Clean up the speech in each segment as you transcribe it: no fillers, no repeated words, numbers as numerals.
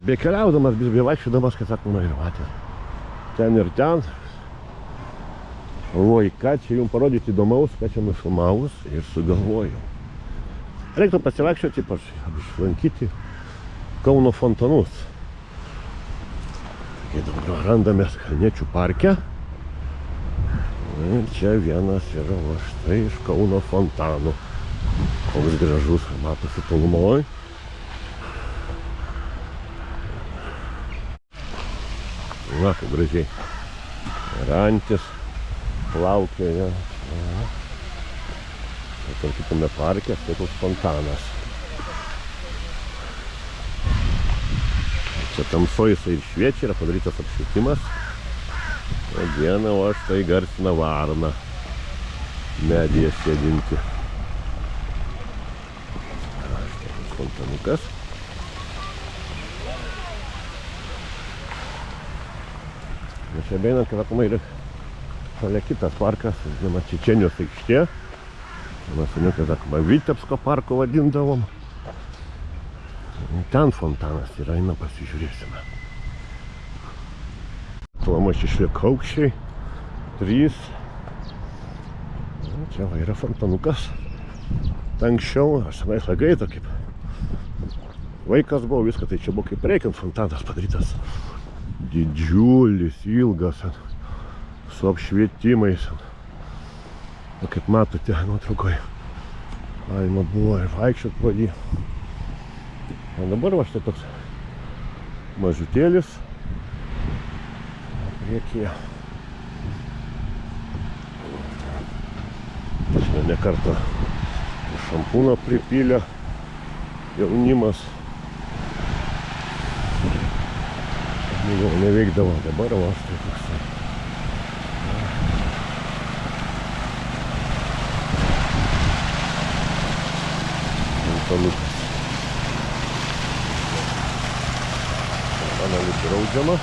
Bekeliaudamas, bevaikščiodamas, kad sakoma, ir matė. Ten ir ten. Oi, ką čia jums parodyti įdomaus, ką čia nufilmavus ir sugalvojau. Reiktų pasivaikščioti, išlankyti Kauno fontanus. Ir dabar randamės Kalniečių parke. Ir čia vienas yra va štai iš Kauno fontanų. Koks gražus, matosi tolumoj. Va, kaip gražiai. Ir antis plaukioja. Ir kitame parke, tai toks fontanas. Čia tamsoj jisai ir šviečia, yra padarytas apšvietimas. O dieną, o štai garsina varną. Medyje sėdinti. Štai fontanukas. Mes čia beinam, kad atomai yra šalia kitas parkas, žinoma, Čečėnijos aikštė. Mes seniau, kad sakoma, Vitebsko parko vadindavom. Ten fontanas yra, eina pasižiūrėsime. Plama šešliakaukščiai, 3. Čia va yra fontanukas. Anksčiau, aš senais laikais, kaip vaikas buvo, viską, tai čia buvo kaip reikiant fontanas padarytas. Didžiulis, ilgas, su apšvietimais. O kaip matote, nuotraukoje, galima buvo ir vaikščiot po jį. O dabar va štai toks mažutėlis priekyje. Čia ne kartą šampūną pripylė jaunimas. Jau neveikdavo, dabar va štai toksai. Fontanukas. Fontanas draudžiama.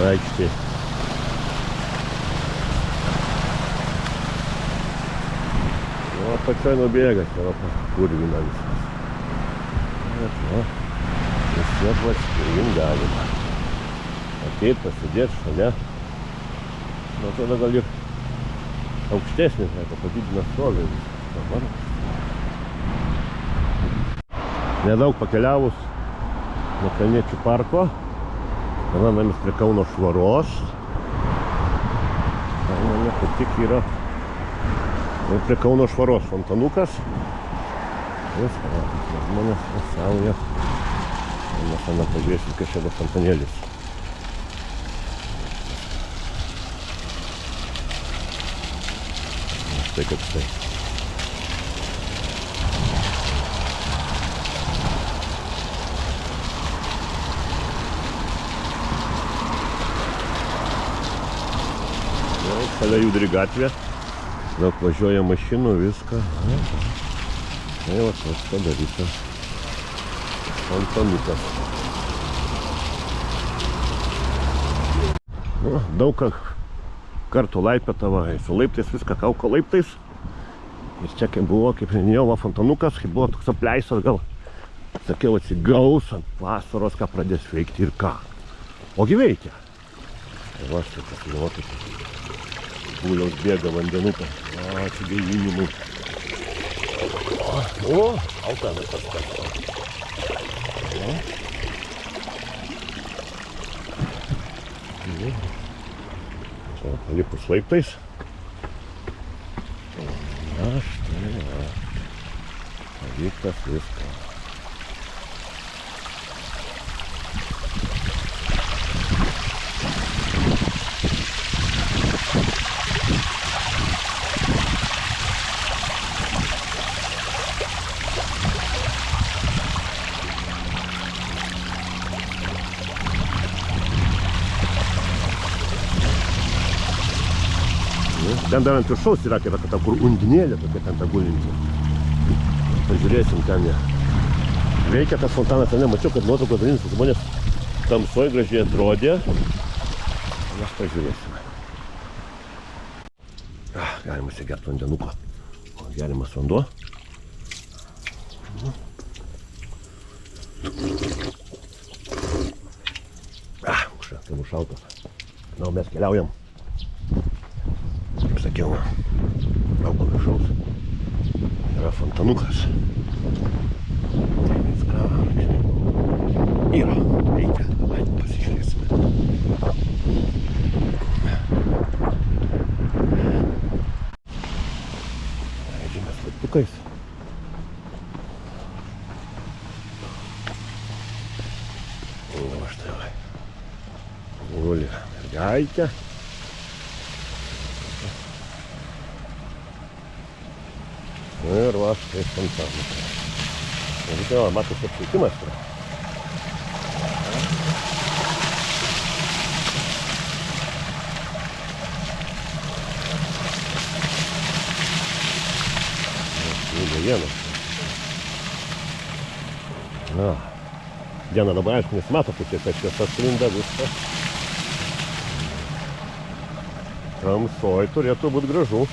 Aikštė. O apačioj nubėga, čia va purvina viskas. Bet va, vis tiek va spėjim galima. Ateit, pasidėt šalia. Nu, tada gal ir aukštesnis, padidina stovį viskas. Nedaug pakeliavus nuo Kalniečių parko. Randamės prie Kauno švaros. Kauname, kaip tik yra prie Kauno švaros fontanukas. Viską, žmonės pasaulyje. Mes tada pažiūrėsim, kas čia buvo fontanėlis. Štai kaip štai. Šalia judri gatvė, daug važiuoja mašinų, viską. Tai va, tas padarytas fontanukas. Daug kartų laipėtava, su laiptais viską kauko laiptais. Ir čia kaip buvo, kaip minėjau, fontanukas, kaip buvo toks apleistas, gal, sakiau, atsigaus ant vasaros, ką pradės veikti ir ką. Ogi veikia. Tai va, štai pasinuokite. Kūliaus bėga vandenukas. Atsigaivinimui. O, altanas paskatino. Čia palipus laiptais. Na, štai, va. Pavyktas viskas. Ten dar ant viršaus yra kaip ta kur undinėlė, tokia ten ta gulinti. Pažiūrėsim ten ją. Veikia tas fontanas, ten nemačiau, kad nuotraukos dalinsis žmonės tamsoj gražiai atrodė. Mes pažiūrėsime. Galima įsigerti vandenuko. Geriamas vanduo. Kaip bus šaltas. Na, mes keliaujam. Kaip sakiau, lauko viršaus yra fontanukas. Yra, reikia. Ai, pasižiūrėsime. Leidžiamės laiptukais. O, štai vai. Guli mergaitė. Ir va, štai fontanas. Ir tai va, matosi apšvietimas yra. Na, diena dabar aišku nesimato, kaip čia šviesa sklinda viskas. Tamsoj turėtų būti gražu.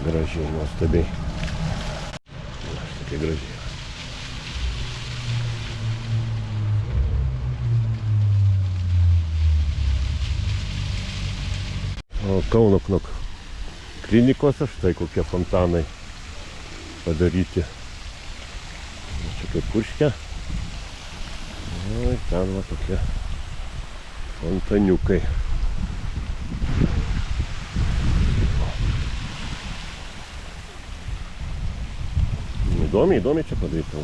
Gražiai, nuostabiai. Tokia gražiai. O Kauno Knok klinikose štai kokie fontanai padaryti. Čia kaip Kurške. O ten va tokie fontaniukai. Įdomiai čia padaryti.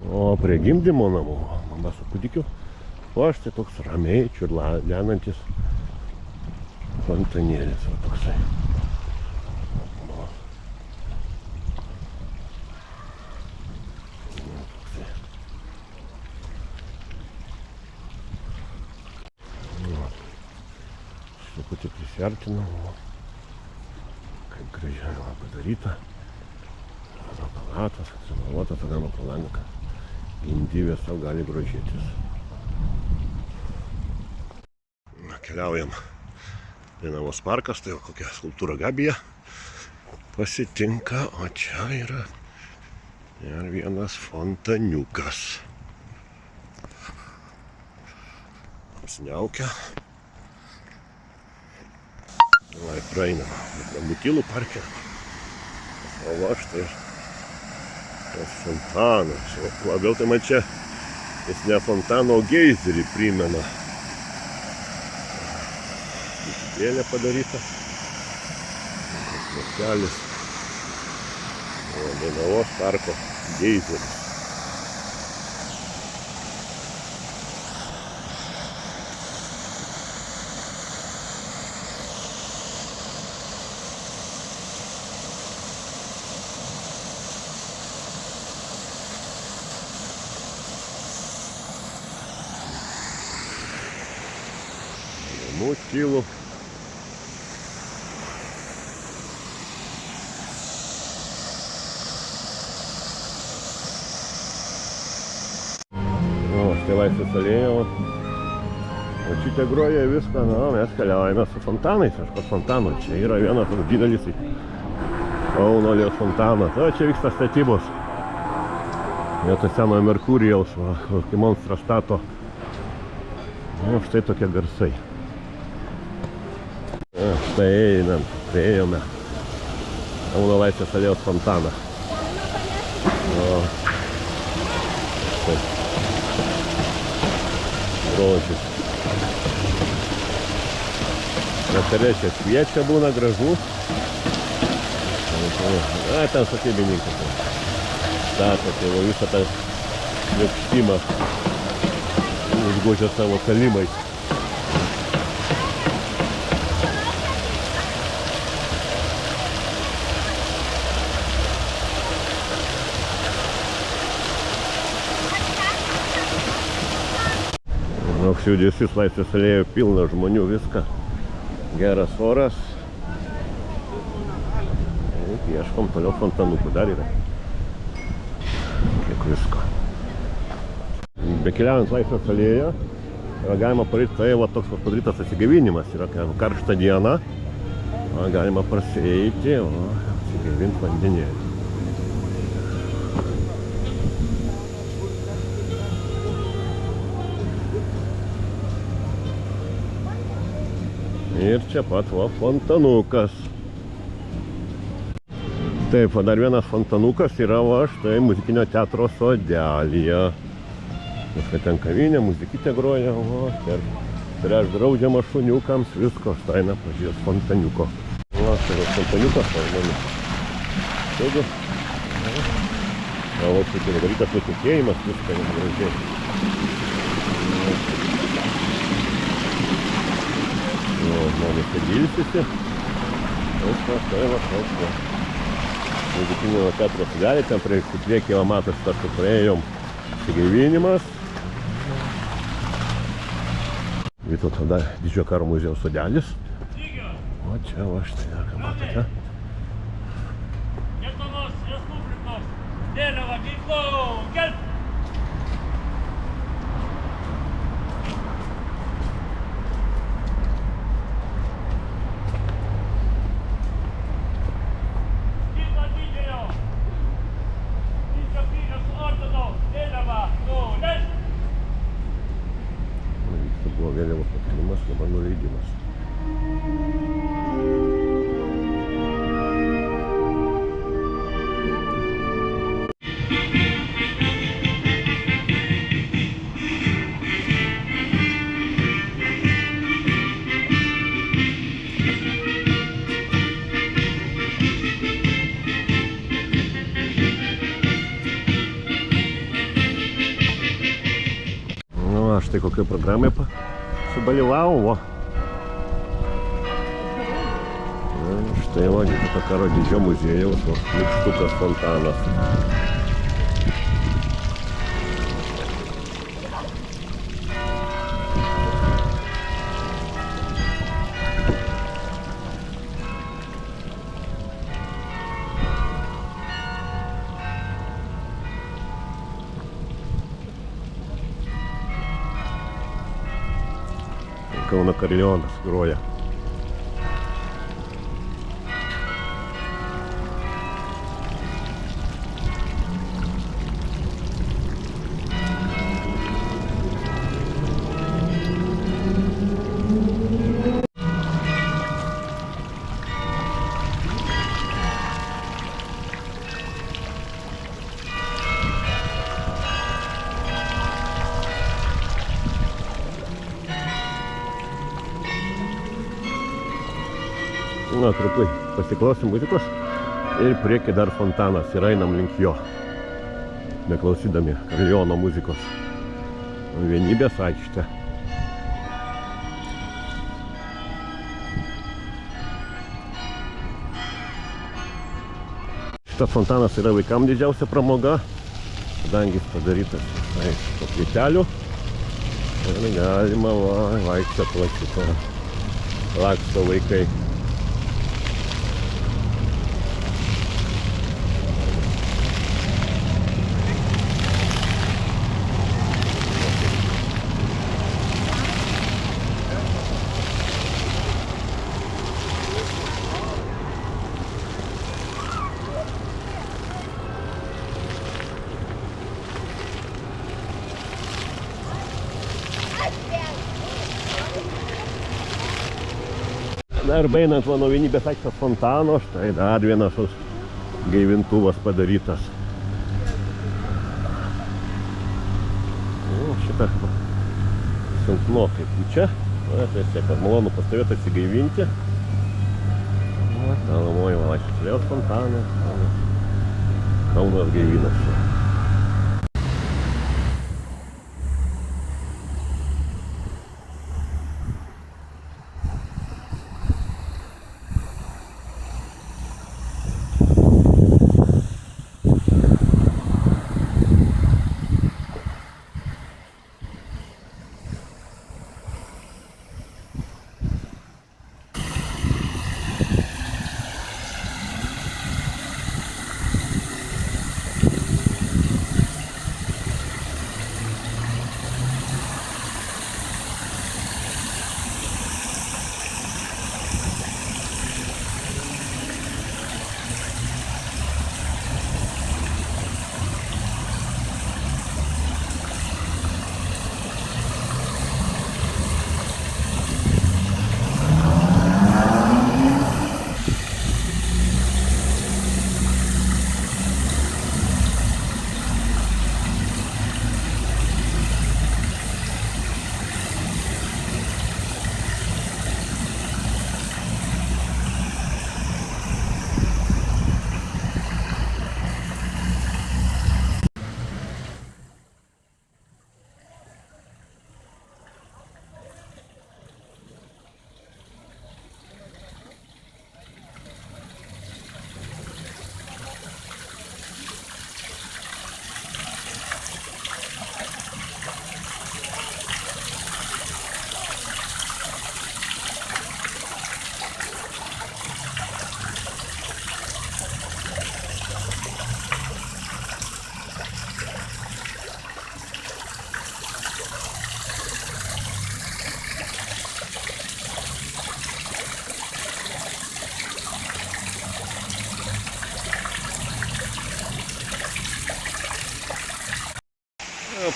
O prie gimdymo namų, mama su kūdikiu, o štai toks ramiai čiurlenantis fontanėlis. Va toksai. Truputį prisiartinau, kaip gražiai padaryta. Palatas, atsimaluotas, tada nuo palaniką. Gimdyvė savo gali grožėtis. Keliaujam Dainavos parkas, tai kokia skulptūra Gabija pasitinka, o čia yra dar vienas fontaniukas. Apsiniaukia. Vai praeinam, Mutilų parke. O va štai tas fontanas. Labiau tai man čia jis ne fontaną, o geizerį primena. Gėlė padaryta. Miestelis. Dainavos parko geizeris. Mutilų. Štai Laisvės alėja, o čia groja viską, na, mes keliaujame su fontanais, kažkas fontanų. Čia yra vienas didelis Kauno Lietuvos fontanas, o čia vyksta statybos. Vietoj senojo Merkurijaus, kokį monstrą stato. O štai tokie garsai. Štai einam, priėjome Kauno Laisvės alėjos fontaną. štai. Grožis. Vakare čia šviečia būna gražu. A, ten statybininkas. Stato, tai va visą tą lėkštimą užgožia savo kalimais. Šiaudėsis Laisvės alėjoje pilna žmonių, viską. Geras oras. Ieškom toliau fontanukų, dar yra. Kiek visko. Bekeliaujant Laisvės alėją, galima padaryti, tai va toks padarytas atsigaivinimas. Yra karšta diena, galima prasieiti, atsigaivinti vandenėlį. Ir čia pat va fontanukas. Taip, dar vienas fontanukas yra va štai muzikinio teatro sodelyje. Štai ten kavinė, muzikytė groja, va, ir prieš draudžiama šuniukams, visko, štai eina pažiūrės fontaniuko. Va, štai va fontaniukas, va, taigi. Va, čia darytas nutekėjimas, viską gražiai. Žmonės ilsisi. Tai va. Muzikinio teatro sodelyje, ten priekį matos, tas praėjom atsigaivinimas. Vytauto Didžiojo karo muziejaus sodelis. O čia va štai, ką matote. Lietuvos Respublikos vėliava ginklo gelbsti. Vėliavos pakėlimas, dabar nuleidimas. Nu, aš tai kokioj programai sudalyvavo. Štai va, Vytauto karo Didžiojo muziejaus nykštukas fontanas. Kauno Karilionas groja. Na, trupai pasiklausim muzikos ir prieki dar fontanas ir einam link jo, beklausydami Kariliono muzikos. Vienybės aikštė. Šitas fontanas yra vaikams didžiausia pramoga, kadangi jis padarytas iš to plytelių ir galima vaikščioti šitą laksto vaikai. Dar beinant nuo Vienybės aikštės fontano, štai dar vienas gaivintuvas padarytas. šitą silpnokai pučia. Na, tai vis tiek malonu pastovėti atsigaivinti. Na, nuomoju Valačius vėl fontanas. Kaunas gaivinasi.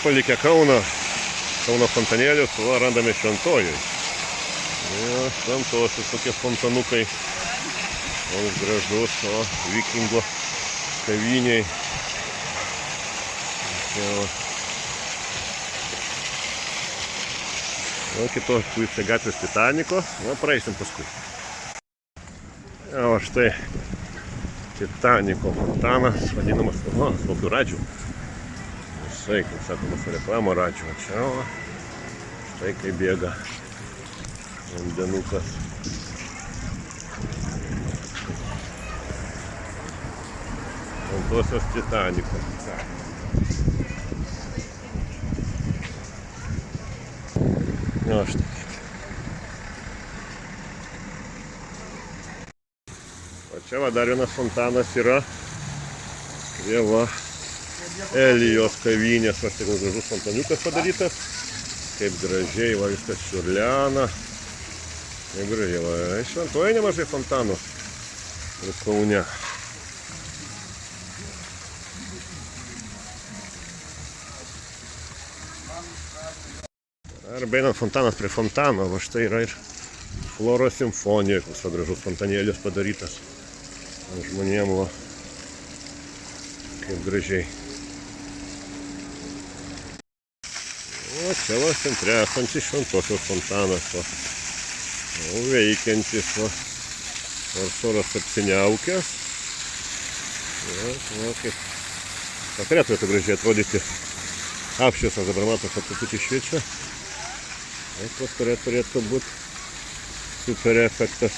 Palikę Kauno fontanėlius, va, randame Šventojoj. Ja, Šventosios tokie fontanukai. Toks gražus, o vikingų kaviniai. O kitos pusė gatvės Titaniko. Na, praeisim paskui. O štai Titaniko fontanas, vadinamas, o, kokiu radžiu. Štai, kaip sakoma, su reklamo radžiu. Čia, o, štai kaip bėga vandenukas. Šventosios Titaniko. O, štai. O čia va dar vienas fontanas yra. Prie va Elijos kavinės. Va štai gražus fontaniukas padarytas. Kaip gražiai va viskas čiurlena. Kaip gražiai va. Šventoje nemažai fontanų. Ir Kaune. Arba einant fontanas prie fontano, va štai yra ir Floros simfonija, koks gražus fontanėlis padarytas. Žmonėm, va, kaip gražiai. O čia va centre esantis Šventosios fontanas, va, o, veikiantis, va, nors oras apsiniaukęs. Va, kaip vakare turėtų gražiai atrodyti. Apšviesas dabar matos, kad truputį šviečia. Vakare turėtų būti super efektas.